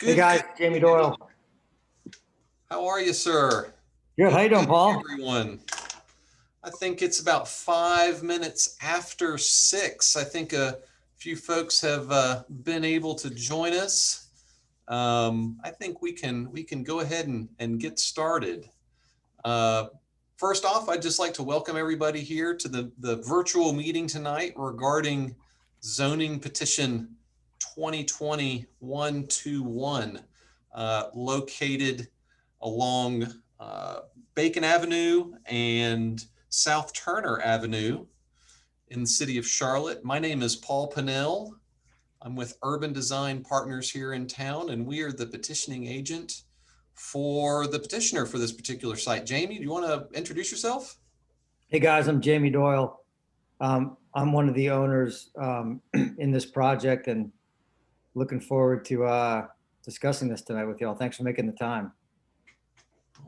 Hey Good. guys, Jamie Doyle. How are you, sir? Good. How Good you doing, evening, Paul? everyone. I think it's about 5 minutes after 6. I think a few folks have been able to join us. I think we can go ahead and get started. Uh, First off, I'd just like to welcome everybody here to the virtual meeting tonight regarding zoning petition 2020-121, located along Bacon Avenue and South Turner Avenue in the city of Charlotte. My name is Paul Pennell. I'm with Urban Design Partners here in town, and we are the petitioning agent for the petitioner for this particular site. Jamie, do you want to introduce yourself? Hey guys, I'm Jamie Doyle. I'm one of the owners in this project and looking forward to discussing this tonight with y'all. Thanks for making the time.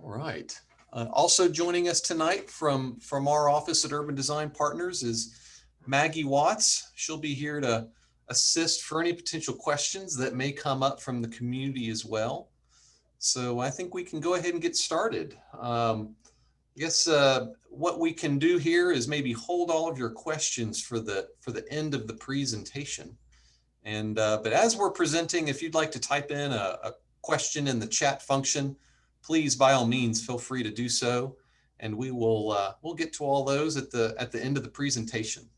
All right. Also joining us tonight from our office at Urban Design Partners is Maggie Watts. She'll be here to assist for any potential questions that may come up from the community as well. So I think we can go ahead and get started. I guess what we can do here is maybe hold all of your questions for the end of the presentation. And but as we're presenting, if you'd like to type in a question in the chat function, please by all means feel free to do so, and we'll get to all those at the end of the presentation.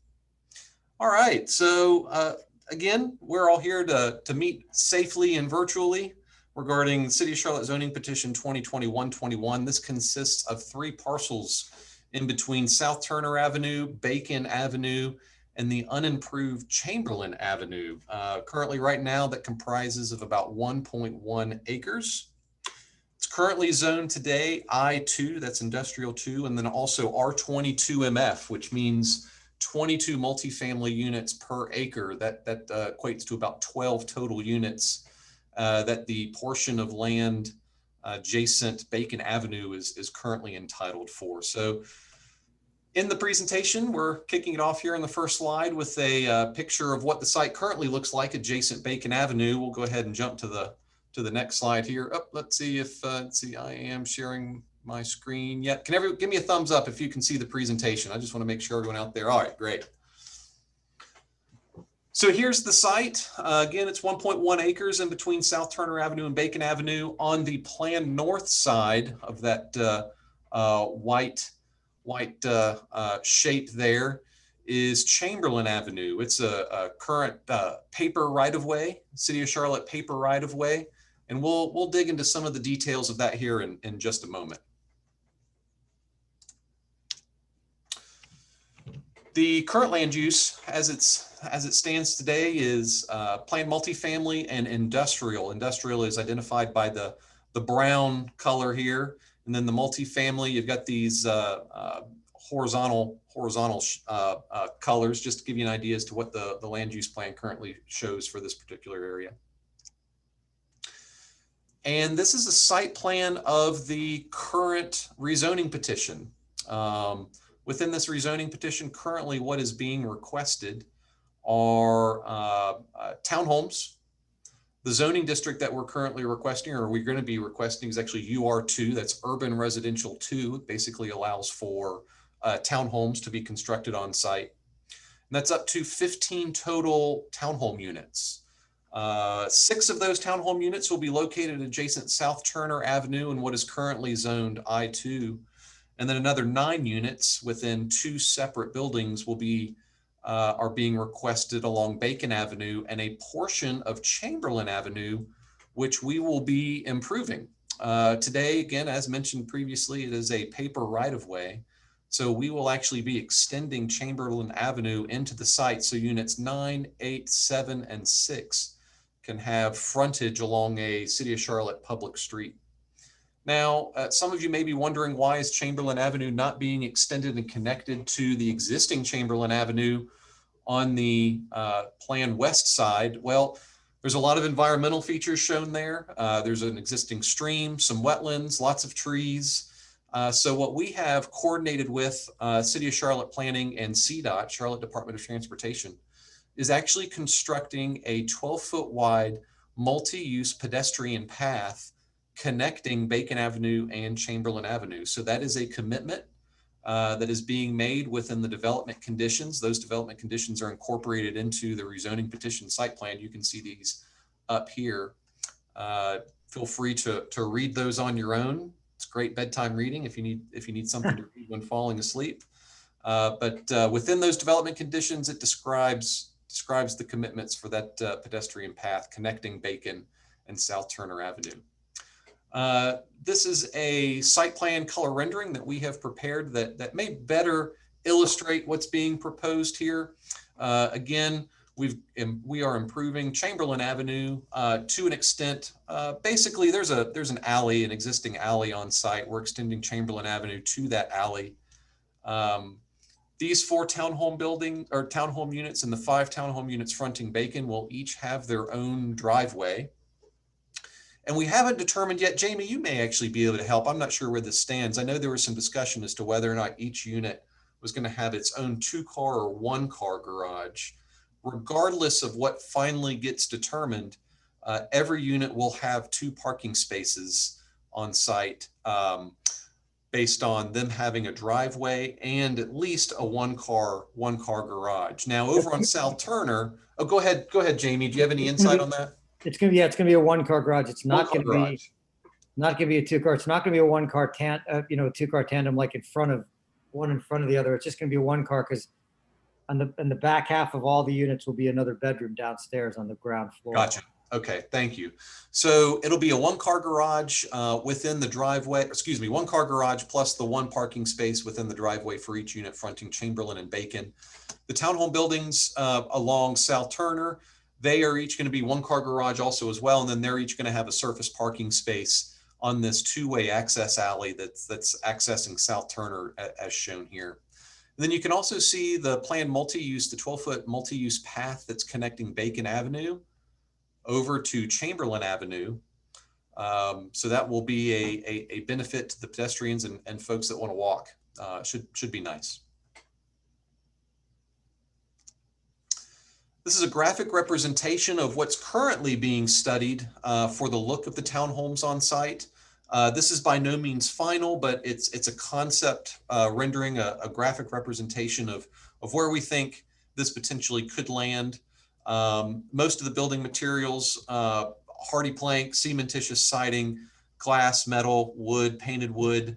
All right. So again, we're all here to meet safely and virtually regarding City of Charlotte Zoning Petition 2020-121. This consists of 3 parcels in between South Turner Avenue, Bacon Avenue, and the unimproved Chamberlain Avenue. Currently right now that comprises of about 1.1 acres. It's currently zoned today I2, that's industrial 2, and then also R22MF, which means 22 multifamily units per acre. That equates to about 12 total units that the portion of land adjacent Bacon Avenue is currently entitled for. So in the presentation, we're kicking it off here in the first slide with a picture of what the site currently looks like adjacent Bacon Avenue. We'll go ahead and jump to the next slide here. Oh, let's see if I am sharing my screen yet. Can everyone give me a thumbs up if you can see the presentation? I just want to make sure everyone out there. All right, great. So here's the site. Again, it's 1.1 acres in between South Turner Avenue and Bacon Avenue. On the planned north side of that white shape there is Chamberlain Avenue. It's a current paper right-of-way, City of Charlotte paper right-of-way, and we'll dig into some of the details of that here in just a moment. The current land use, as it stands today, is planned multifamily and industrial. Industrial is identified by the brown color here, and then the multifamily, you've got these horizontal colors, just to give you an idea as to what the land use plan currently shows for this particular area. And this is a site plan of the current rezoning petition. Within this rezoning petition, currently what is being requested are townhomes. The zoning district that we're currently requesting, or we're going to be requesting, is actually UR2. That's Urban Residential 2. It basically allows for townhomes to be constructed on site. And that's up to 15 total townhome units. 6 of those townhome units will be located adjacent South Turner Avenue in what is currently zoned I2. And then another 9 units within 2 separate buildings will be are being requested along Bacon Avenue and a portion of Chamberlain Avenue, which we will be improving. Today, again, as mentioned previously, it is a paper right-of-way. So we will actually be extending Chamberlain Avenue into the site. So units 9, 8, 7, and 6 can have frontage along a City of Charlotte public street. Now, some of you may be wondering, why is Chamberlain Avenue not being extended and connected to the existing Chamberlain Avenue on the planned west side? Well, there's a lot of environmental features shown there. There's an existing stream, some wetlands, lots of trees. So what we have coordinated with City of Charlotte Planning and CDOT, Charlotte Department of Transportation, is actually constructing a 12-foot wide multi-use pedestrian path connecting Bacon Avenue and Chamberlain Avenue. So that is a commitment that is being made within the development conditions. Those development conditions are incorporated into the rezoning petition site plan. You can see these up here. Feel free to read those on your own. It's great bedtime reading if you need something to read when falling asleep. But within those development conditions, it describes the commitments for that pedestrian path connecting Bacon and South Turner Avenue. This is a site plan color rendering that we have prepared that may better illustrate what's being proposed here. Again, we are improving Chamberlain Avenue to an extent. Basically, there's an alley, an existing alley on site. We're extending Chamberlain Avenue to that alley. These 4 townhome units and the 5 townhome units fronting Bacon will each have their own driveway. And we haven't determined yet, Jamie, you may actually be able to help. I'm not sure where this stands. I know there was some discussion as to whether or not each unit was going to have its own 2-car or 1-car garage. Regardless of what finally gets determined, every unit will have 2 parking spaces on site based on them having a driveway and at least a 1-car garage. Now over on South Turner, oh, go ahead, Jamie. Do you have any insight on that? It's gonna be a 1-car garage. It's not gonna be a 2-car. It's not gonna be a 1-car 2-car tandem like in front of the other. It's just gonna be a 1-car because on the back half of all the units will be another bedroom downstairs on the ground floor. Gotcha. Okay, thank you. So it'll be a 1-car garage within the driveway. Excuse me, 1-car garage plus the 1 parking space within the driveway for each unit fronting Chamberlain and Bacon. The townhome buildings along South Turner, they are each going to be 1-car garage also as well, and then they're each going to have a surface parking space on this 2-way access alley that's accessing South Turner as shown here. And then you can also see the planned multi-use, the 12-foot multi-use path that's connecting Bacon Avenue over to Chamberlain Avenue. So that will be a benefit to the pedestrians and folks that want to walk. Should be nice. This is a graphic representation of what's currently being studied for the look of the townhomes on site. This is by no means final, but it's a concept rendering a graphic representation of where we think this potentially could land. Most of the building materials, hardy plank, cementitious siding, glass, metal, wood, painted wood,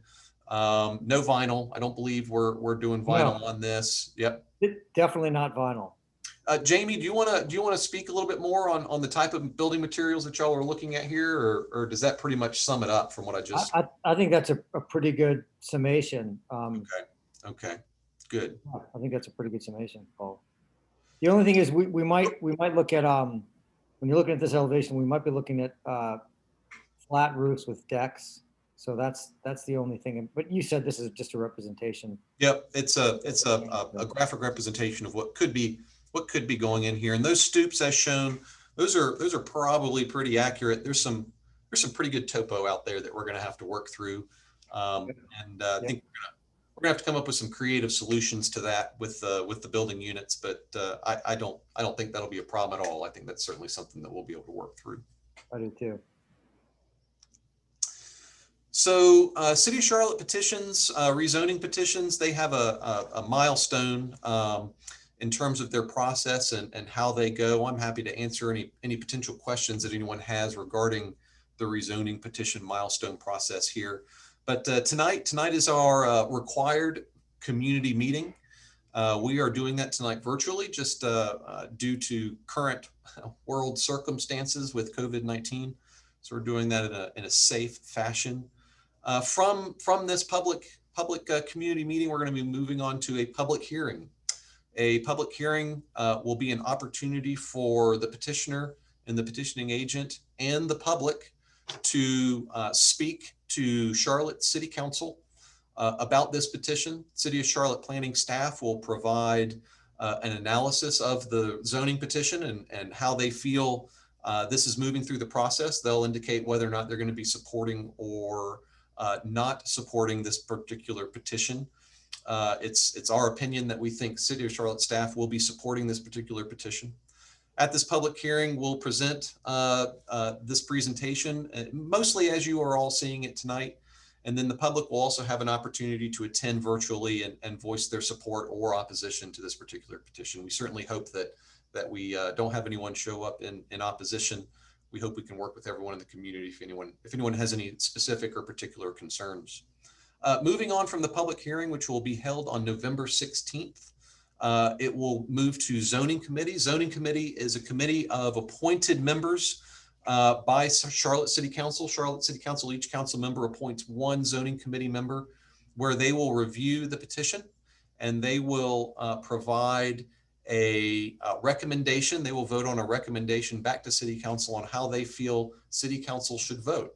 no vinyl. I don't believe we're doing vinyl on this. Yep. Definitely not vinyl. Jamie, do you want to speak a little bit more on the type of building materials that y'all are looking at here, or does that pretty much sum it up from what I just? I think that's a pretty good summation. Okay, good. I think that's a pretty good summation, Paul. The only thing is we might look at when you're looking at this elevation, we might be looking at flat roofs with decks. So that's the only thing. But you said this is just a representation. Yep, it's a graphic representation of what could be going in here. And those stoops as shown, those are probably pretty accurate. There's some pretty good topo out there that we're going to have to work through. I think we're gonna have to come up with some creative solutions to that with the building units, but I don't think that'll be a problem at all. I think that's certainly something that we'll be able to work through. I do too. So City of Charlotte petitions, rezoning petitions, they have a milestone in terms of their process and how they go. I'm happy to answer any potential questions that anyone has regarding the rezoning petition milestone process here. But tonight is our required community meeting. We are doing that tonight virtually, just due to current world circumstances with COVID-19. So we're doing that in a safe fashion. From this public community meeting, we're going to be moving on to a public hearing. A public hearing will be an opportunity for the petitioner and the petitioning agent and the public to speak to Charlotte City Council about this petition. City of Charlotte planning staff will provide an analysis of the zoning petition and how they feel this is moving through the process. They'll indicate whether or not they're going to be supporting or not supporting this particular petition. It's our opinion that we think City of Charlotte staff will be supporting this particular petition. At this public hearing, we'll present this presentation, mostly as you are all seeing it tonight. And then the public will also have an opportunity to attend virtually and voice their support or opposition to this particular petition. We certainly hope that we don't have anyone show up in opposition. We hope we can work with everyone in the community if anyone has any specific or particular concerns. Moving on from the public hearing, which will be held on November 16th, it will move to Zoning Committee. Zoning Committee is a committee of appointed members by Charlotte City Council. Charlotte City Council, each council member appoints one zoning committee member where they will review the petition and they will provide a recommendation. They will vote on a recommendation back to City Council on how they feel City Council should vote.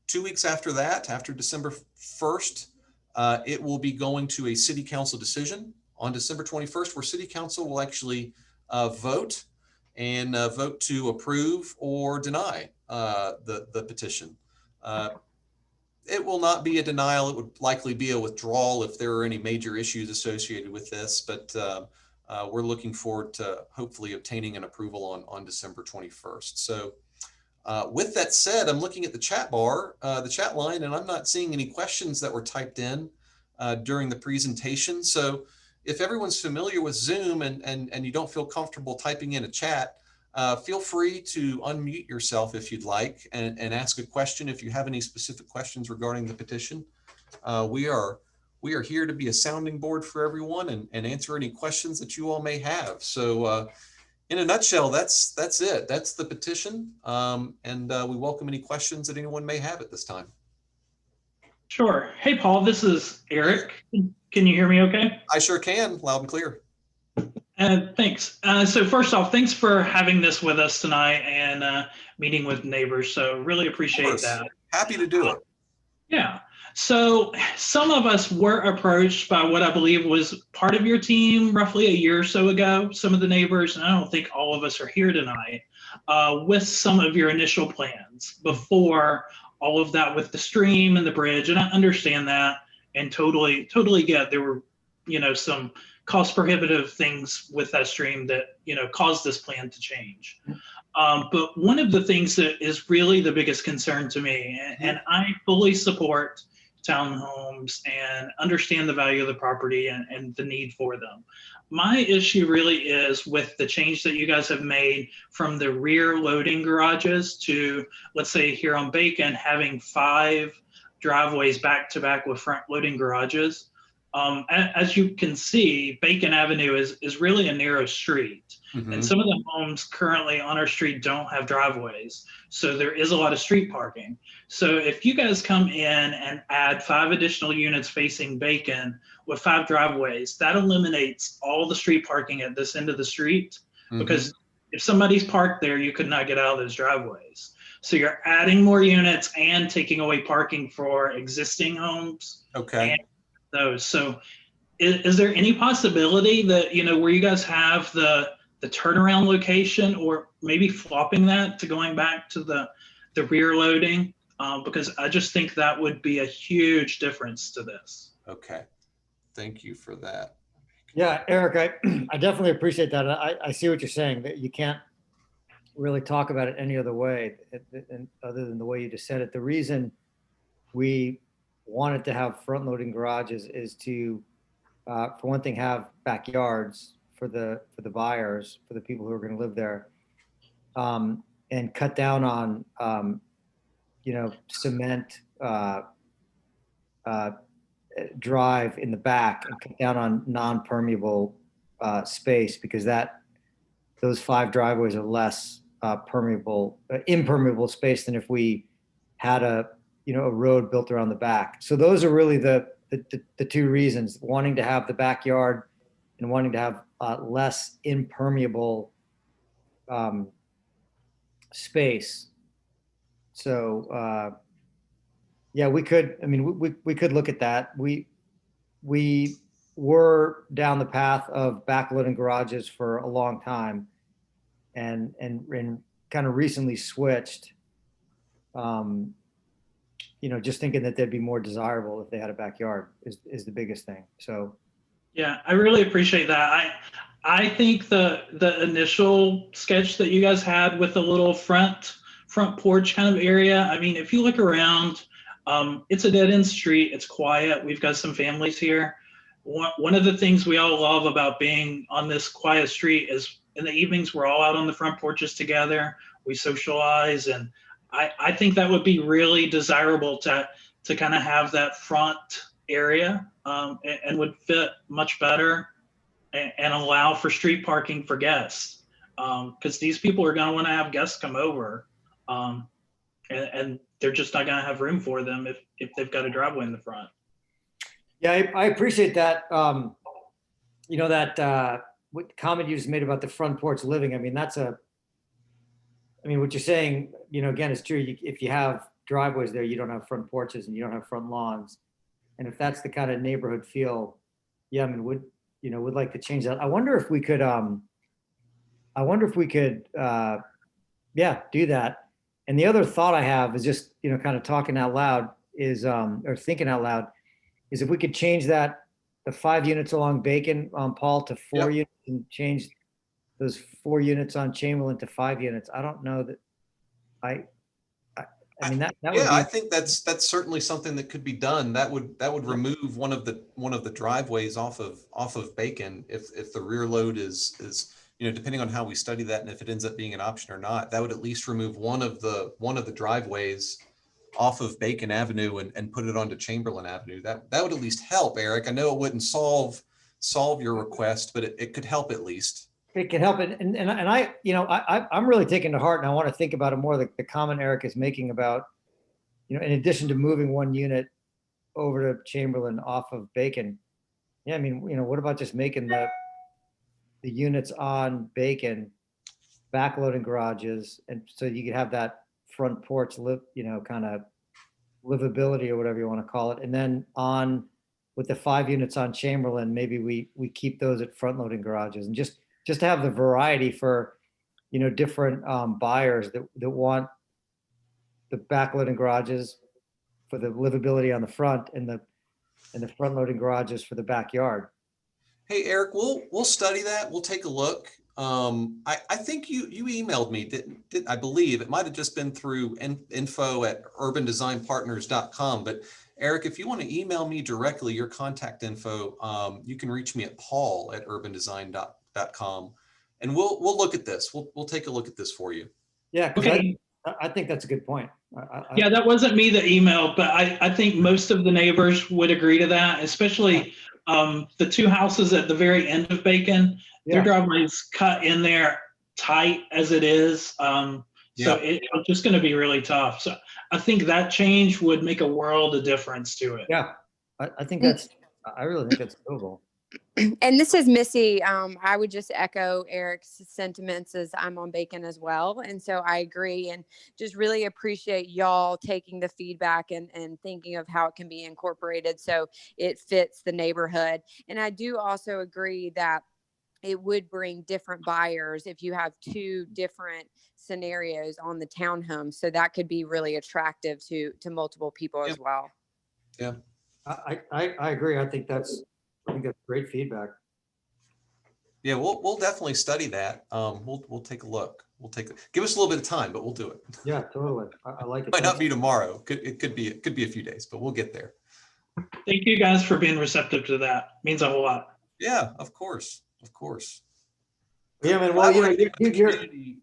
2 weeks after that, after December 1st, it will be going to a City Council decision on December 21st, where City Council will actually vote and vote to approve or deny the petition. It will not be a denial. It would likely be a withdrawal if there are any major issues associated with this, but we're looking forward to hopefully obtaining an approval on December 21st. So with that said, I'm looking at the chat bar, the chat line, and I'm not seeing any questions that were typed in during the presentation. So if everyone's familiar with Zoom and you don't feel comfortable typing in a chat, feel free to unmute yourself if you'd like and ask a question if you have any specific questions regarding the petition. We are here to be a sounding board for everyone and answer any questions that you all may have. So in a nutshell, that's it. That's the petition. And we welcome any questions that anyone may have at this time. Sure. Hey, Paul, this is Eric. Can you hear me okay? I sure can, loud and clear. Thanks. So first off, thanks for having this with us tonight and meeting with neighbors. So really appreciate that. Happy to do it. Yeah. So some of us were approached by what I believe was part of your team roughly a year or so ago, some of the neighbors, and I don't think all of us are here tonight, with some of your initial plans before all of that with the stream and the bridge. And I understand that and totally get there were, some cost prohibitive things with that stream that, caused this plan to change. But one of the things that is really the biggest concern to me, and I fully support townhomes and understand the value of the property and the need for them. My issue really is with the change that you guys have made from the rear loading garages to, let's say here on Bacon, having 5 driveways back to back with front loading garages. As you can see, Bacon Avenue is really a narrow street. Mm-hmm. And some of the homes currently on our street don't have driveways. So there is a lot of street parking. So if you guys come in and add 5 additional units facing Bacon with 5 driveways, that eliminates all the street parking at this end of the street. Mm-hmm. Because if somebody's parked there, you could not get out of those driveways. So you're adding more units and taking away parking for existing homes. Okay. And those. So is there any possibility that, where you guys have the turnaround location or maybe flopping that to going back to the rear loading? Because I just think that would be a huge difference to this. Okay. Thank you for that. Yeah, Eric, I definitely appreciate that. I see what you're saying, that you can't really talk about it any other way other than the way you just said it. The reason we wanted to have front loading garages is to, for one thing, have backyards for the buyers, for the people who are going to live there, and cut down on, cement drive in the back, and cut down on non-permeable space, because those 5 driveways are less impermeable space than if we had a road built around the back. So those are really the 2 reasons: wanting to have the backyard and wanting to have less impermeable space. So yeah, we could look at that. We were down the path of backloading garages for a long time, and kind of recently switched. Just thinking that they'd be more desirable if they had a backyard is the biggest thing. So, yeah, I really appreciate that. I think the initial sketch that you guys had with the little front porch kind of area, I mean, if you look around, it's a dead end street. It's quiet. We've got some families here. One of the things we all love about being on this quiet street is in the evenings, we're all out on the front porches together. We socialize. And I think that would be really desirable to kind of have that front area, and would fit much better and allow for street parking for guests. Because these people are going to want to have guests come over, and they're just not going to have room for them if they've got a driveway in the front. Yeah, I appreciate that. You know, that what comment you just made about the front porch living. I mean, what you're saying, you know, again, it's true. If you have driveways there, you don't have front porches and you don't have front lawns. And if that's the kind of neighborhood feel, yeah, I mean, would like to change that. I wonder if we could, yeah, do that. And the other thought I have is just, you know, kind of talking out loud is, or thinking out loud, is if we could change that, the 5 units along Bacon, Paul, to 4 units, and change those 4 units on Chamberlain to 5 units. I don't know that I mean, that would be. I think that's certainly something that could be done. That would remove one of the driveways off of Bacon if the rear load is, you know, depending on how we study that and if it ends up being an option or not, that would at least remove one of the driveways off of Bacon Avenue and put it onto Chamberlain Avenue. That would at least help, Eric. I know it wouldn't solve your request, but it could help at least. It can help. And I, you know, I'm really taking to heart, and I want to think about it more, the comment Eric is making about, you know, in addition to moving 1 unit over to Chamberlain off of Bacon. Yeah, I mean, you know, what about just making the units on Bacon backloading garages, and so you could have that front porch you know, kind of livability or whatever you want to call it. And then on with the 5 units on Chamberlain, maybe we keep those at front loading garages, and just to have the variety for, you know, different buyers that want the backloading garages for the livability on the front, and the front loading garages for the backyard. Hey, Eric, we'll study that. We'll take a look. I think you emailed me, I believe it might've just been through info@urbandesignpartners.com, but Eric, if you want to email me directly your contact info, you can reach me at paul@urbanddesign.com, and we'll look at this. We'll take a look at this for you. Yeah. Okay. I think that's a good point. Yeah, that wasn't me that emailed, but I think most of the neighbors would agree to that, especially the 2 houses at the very end of Bacon. Their driveway's cut in there tight as it is. So it's just going to be really tough. So I think that change would make a world of difference to it. Yeah, I think I really think that's doable. And this is Missy. I would just echo Eric's sentiments, as I'm on Bacon as well. And so I agree, and just really appreciate y'all taking the feedback and thinking of how it can be incorporated so it fits the neighborhood. And I do also agree that it would bring different buyers if you have 2 different scenarios on the townhome. So that could be really attractive to multiple people as well. Yeah. I agree. I think that's great feedback. Yeah, we'll definitely study that. We'll take a look. Give us a little bit of time, but we'll do it. Yeah, totally. I like it. Might not be tomorrow. It could be a few days, but we'll get there. Thank you guys for being receptive to that. It means a whole lot. Yeah, of course. Yeah, man. Well, you know,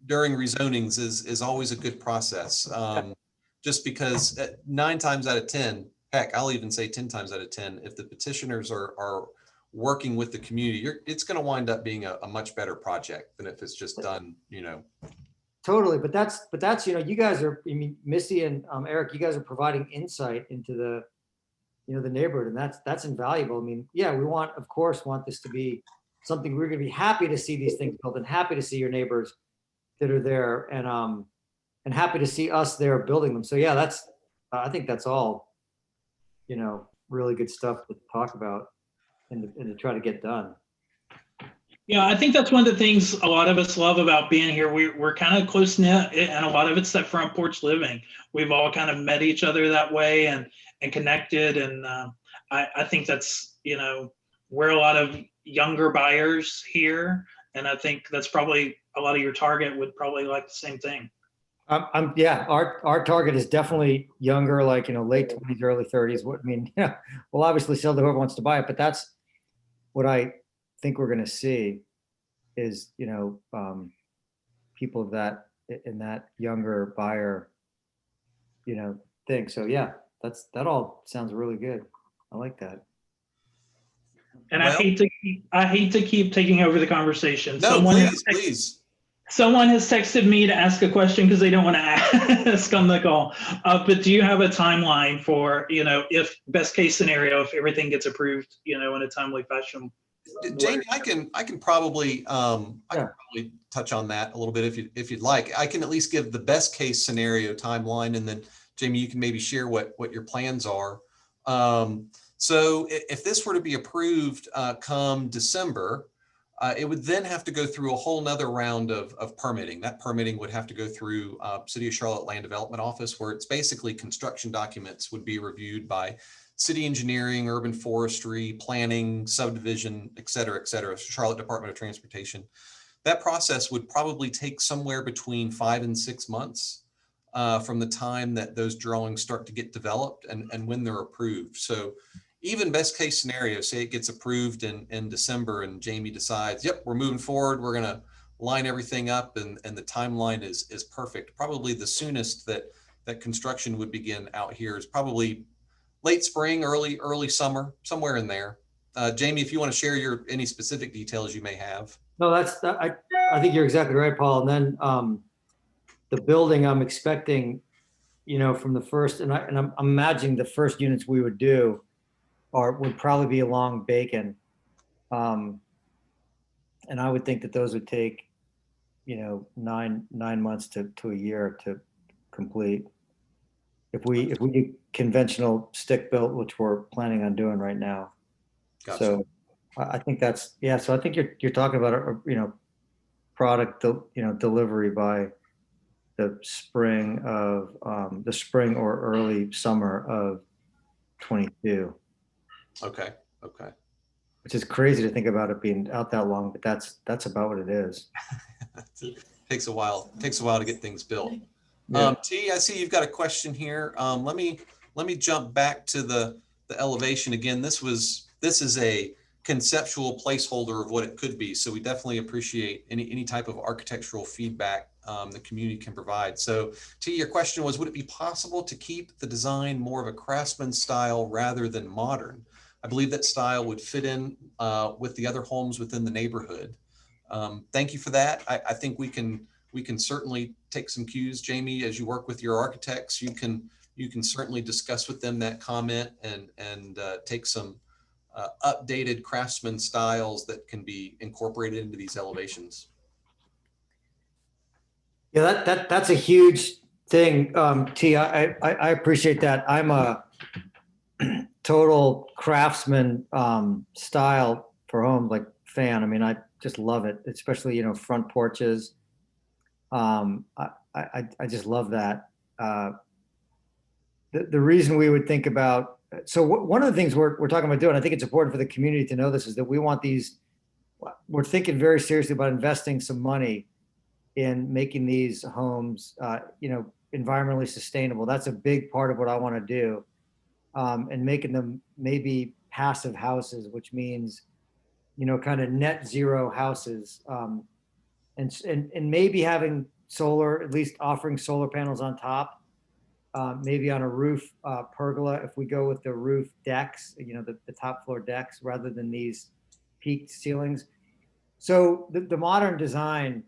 during rezonings is always a good process. Just because 9 times out of 10, heck, I'll even say 10 times out of 10, if the petitioners are working with the community, it's going to wind up being a much better project than if it's just done, you know. Totally, but that's you know, you guys are, I mean, Missy and Eric, you guys are providing insight into the, you know, the neighborhood, and that's invaluable. I mean, yeah, we of course want this to be something we're going to be happy to see these things built, and happy to see your neighbors that are there, and happy to see us there building them. So yeah, I think that's all, you know, really good stuff to talk about and to try to get done. Yeah, I think that's one of the things a lot of us love about being here. We're kind of close knit, and a lot of it's that front porch living. We've all kind of met each other that way and connected, and I think that's, you know, where a lot of younger buyers here. And I think that's probably a lot of your target would probably like the same thing. Yeah, our target is definitely younger, like, late 20s, early 30s. What, I mean, yeah, we'll obviously sell to whoever wants to buy it, but that's what I think we're going to see is, people that in that younger buyer, thing. So yeah, that all sounds really good. I like that. And Well- I hate to keep taking over the conversation. No, please. Someone has texted me to ask a question because they don't want to ask on the call. But do you have a timeline for, if best case scenario, if everything gets approved, in a timely fashion? Jamie, I can probably touch on that a little bit if you'd like. I can at least give the best case scenario timeline, and then Jamie, you can maybe share what your plans are. So if this were to be approved come December, it would then have to go through a whole nother round of permitting. That permitting would have to go through City of Charlotte Land Development Office, where it's basically construction documents would be reviewed by city engineering, urban forestry, planning, subdivision, et cetera, Charlotte Department of Transportation. That process would probably take somewhere between 5 and 6 months from the time that those drawings start to get developed and when they're approved. So even best case scenario, say it gets approved in December and Jamie decides, yep, we're moving forward, we're gonna line everything up and the timeline is perfect. Probably the soonest that construction would begin out here is probably late spring, early summer, somewhere in there. Jamie, if you want to share any specific details you may have. No, I think you're exactly right, Paul. And then the building I'm expecting, from the first, and I'm imagining the first units we would do would probably be along Bacon. And I would think that those would take, 9 months to a year to complete. If we do conventional stick built, which we're planning on doing right now. Gotcha. So I think so I think you're talking about a product, delivery by the spring or early summer of 22. Okay. Which is crazy to think about it being out that long, but that's about what it is. Takes a while to get things built. Yeah. T, I see you've got a question here. Let me jump back to the elevation again. This is a conceptual placeholder of what it could be. So we definitely appreciate any type of architectural feedback the community can provide. So T, your question was, would it be possible to keep the design more of a craftsman style rather than modern? I believe that style would fit in with the other homes within the neighborhood. Thank you for that. I think we can certainly take some cues, Jamie, as you work with your architects. You can certainly discuss with them that comment and take some updated craftsman styles that can be incorporated into these elevations. Yeah, that's a huge thing, T. I appreciate that. I'm a total craftsman style for home, like fan. I mean, I just love it, especially front porches. I just love that. The reason we would think about, so one of the things we're talking about doing, I think it's important for the community to know this, is that we're thinking very seriously about investing some money in making these homes, environmentally sustainable. That's a big part of what I want to do, and making them maybe passive houses, which means, kind of net zero houses, and maybe having solar, at least offering solar panels on top, maybe on a roof pergola, if we go with the roof decks, the top floor decks, rather than these peaked ceilings. So the modern design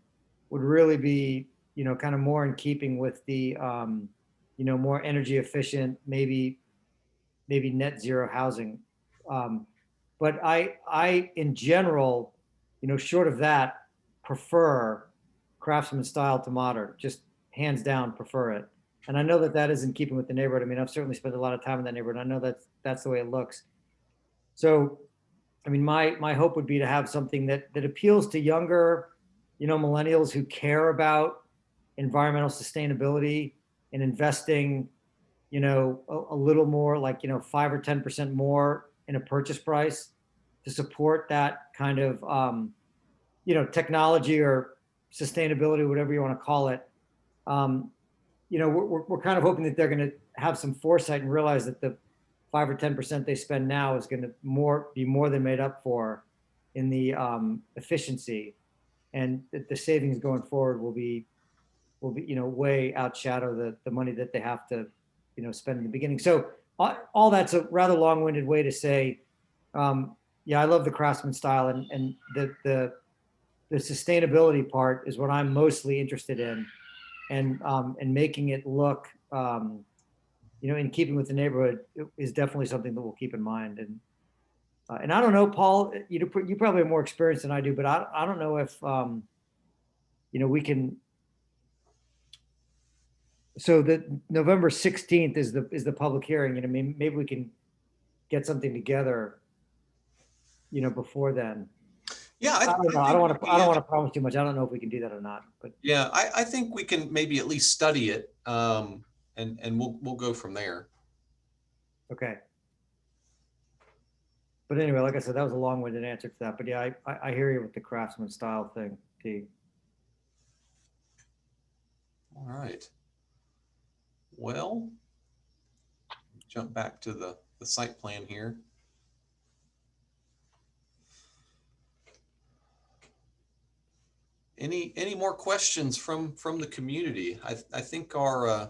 would really be, kind of more in keeping with the, more energy efficient, maybe net zero housing. But I in general, short of that, prefer craftsman style to modern, just hands down prefer it. And I know that is in keeping with the neighborhood. I mean, I've certainly spent a lot of time in that neighborhood. I know that's the way it looks. So, I mean, my hope would be to have something that appeals to younger, millennials who care about environmental sustainability and investing, a little more, like, 5 or 10% more in a purchase price, to support that kind of, technology or sustainability, whatever you want to call it. We're kind of hoping that they're going to have some foresight and realize that the 5 or 10% they spend now is going to be more than made up for in the efficiency, and that the savings going forward will be way outshadow the money that they have to spend in the beginning. So all that's a rather long-winded way to say, I love the Craftsman style, and the sustainability part is what I'm mostly interested in, and making it look in keeping with the neighborhood is definitely something that we'll keep in mind. And I don't know, Paul, you probably have more experience than I do, but I don't know if we can. So the November 16th is the public hearing, and I mean, maybe we can get something together, before then. Yeah, I don't know. I don't want to promise too much. I don't know if we can do that or not. But yeah, I think we can maybe at least study it, and we'll go from there. Okay. But anyway, like I said, that was a long-winded answer to that. But yeah, I hear you with the Craftsman style thing, T. All right. Well, jump back to the site plan here. Any more questions from the community? I think we're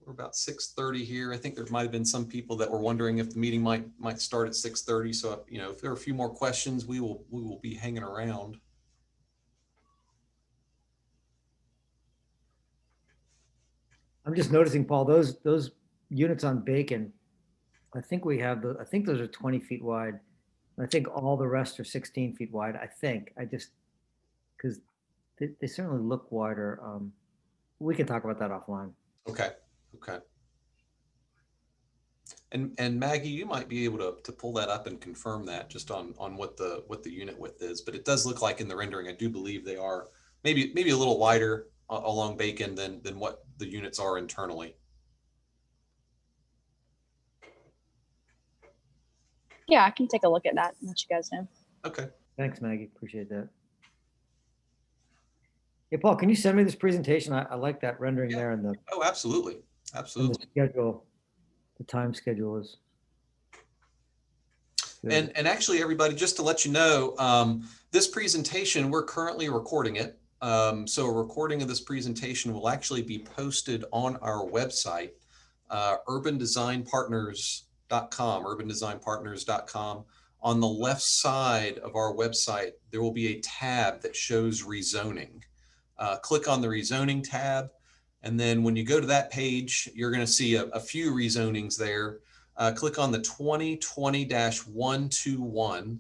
about 6:30 here. I think there might have been some people that were wondering if the meeting might start at 6:30. So if there are a few more questions, we will be hanging around. I'm just noticing, Paul, those units on Bacon, I think those are 20 feet wide. I think all the rest are 16 feet wide. I think because they certainly look wider. We can talk about that offline. Okay. And Maggie, you might be able to pull that up and confirm that just on what the unit width is. But it does look like in the rendering, I do believe they are maybe a little wider along Bacon than what the units are internally. Yeah, I can take a look at that and let you guys know. Okay. Thanks, Maggie. Appreciate that. Hey, Paul, can you send me this presentation? I like that rendering there, and Oh, absolutely. And the schedule, the time schedule is good. And actually, everybody, just to let you know, this presentation, we're currently recording it. So a recording of this presentation will actually be posted on our website, urbandesignpartners.com. On the left side of our website, there will be a tab that shows rezoning. Click on the rezoning tab. And then when you go to that page, you're going to see a few rezonings there. Click on the 2020-121.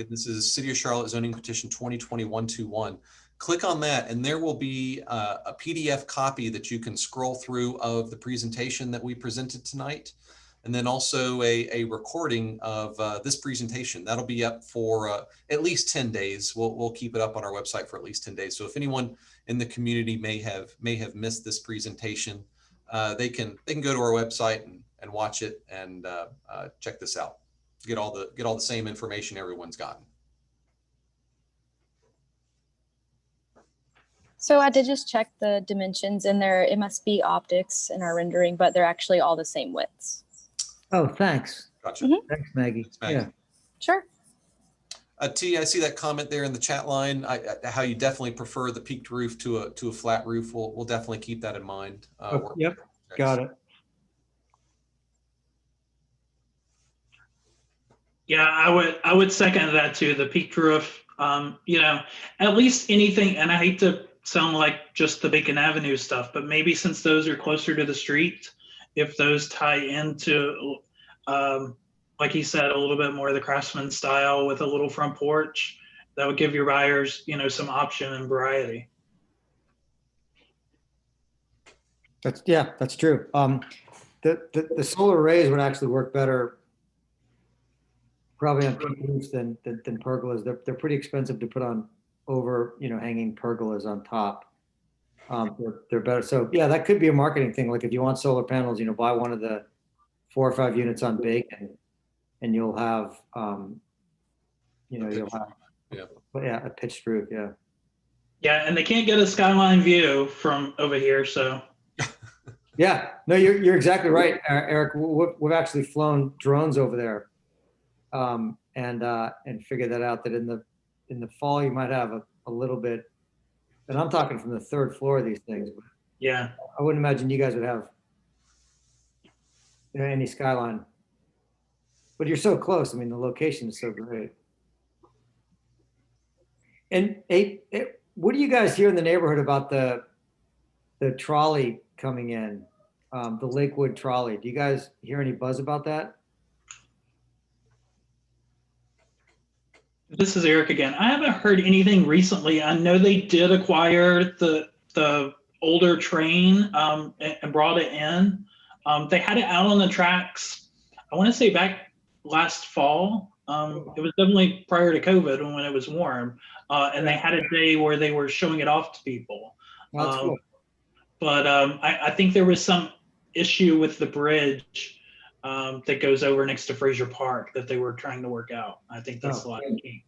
This is City of Charlotte Zoning Petition 2020-121. Click on that, and there will be a PDF copy that you can scroll through of the presentation that we presented tonight. And then also a recording of this presentation. That'll be up for at least 10 days. We'll keep it up on our website for at least 10 days. So if anyone in the community may have missed this presentation, they can go to our website and watch it and check this out. Get all the same information everyone's gotten. So I did just check the dimensions in there. It must be optics in our rendering, but they're actually all the same widths. Oh, thanks. Gotcha. Mm-hmm. Thanks, Maggie. Thanks, Maggie. Yeah. Sure. T, I see that comment there in the chat line. How you definitely prefer the peaked roof to a flat roof. We'll definitely keep that in mind. Yep. Got it. Yeah, I would second that too. The peaked roof, at least anything, and I hate to sound like just the Bacon Avenue stuff, but maybe since those are closer to the street, if those tie into, like he said, a little bit more of the Craftsman style with a little front porch, that would give your buyers, some option and variety. That's true. The solar arrays would actually work better probably on peaked roofs than pergolas. They're pretty expensive to put on hanging pergolas on top. They're better. So yeah, that could be a marketing thing. Like if you want solar panels, buy one of the 4 or 5 units on Bacon, and you'll have, you'll have, Yeah. a pitched roof, yeah. Yeah, and they can't get a skyline view from over here, so. Yeah, no, you're exactly right, Eric. We've actually flown drones over there, and figured that out, that in the fall you might have a little bit, and I'm talking from the third floor of these things. But Yeah. I wouldn't imagine you guys would have, any skyline. But you're so close. I mean, the location is so great. And what do you guys hear in the neighborhood about the trolley coming in, the Lakewood trolley? Do you guys hear any buzz about that? This is Eric again. I haven't heard anything recently. I know they did acquire the older train and brought it in. They had it out on the tracks, I want to say back last fall. It was definitely prior to COVID when it was warm. And they had a day where they were showing it off to people. Oh, that's cool. But I think there was some issue with the bridge that goes over next to Fraser Park that they were trying to work out. I think that's the last key.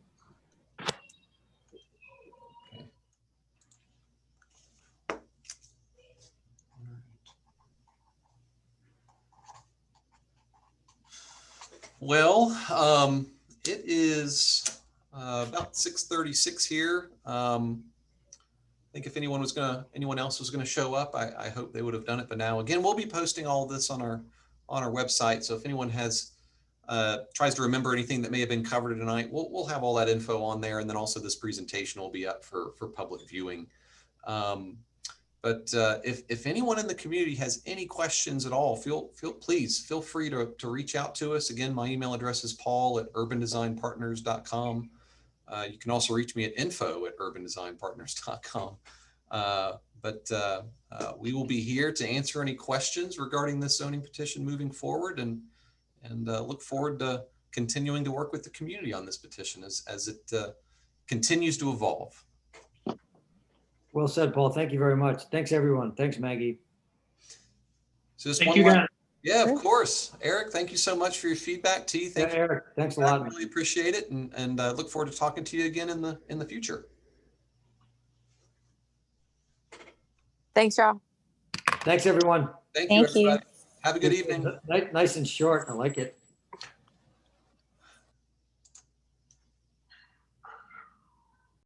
Well, it is about 6:36 here. I think if anyone else was gonna show up, I hope they would have done it by now. Again, we'll be posting all of this on our website. So if anyone has tries to remember anything that may have been covered tonight, we'll have all that info on there, and then also this presentation will be up for public viewing. But if anyone in the community has any questions at all, please feel free to reach out to us. Again, my email address is paul@urbandesignpartners.com. You can also reach me at info@urbandesignpartners.com. But we will be here to answer any questions regarding this zoning petition moving forward, and look forward to continuing to work with the community on this petition as it continues to evolve. Well said, Paul. Thank you very much. Thanks, everyone. Thanks, Maggie. So just Thank one you, more. guys. Yeah, of course. Eric, thank you so much for your feedback. T, thank you. Eric, thanks a I lot. really appreciate it, and look forward to talking to you again in the future. Thanks, y'all. Thanks, everyone. Thank you, Thank you. everybody. Have a good evening. Nice and short. I like it.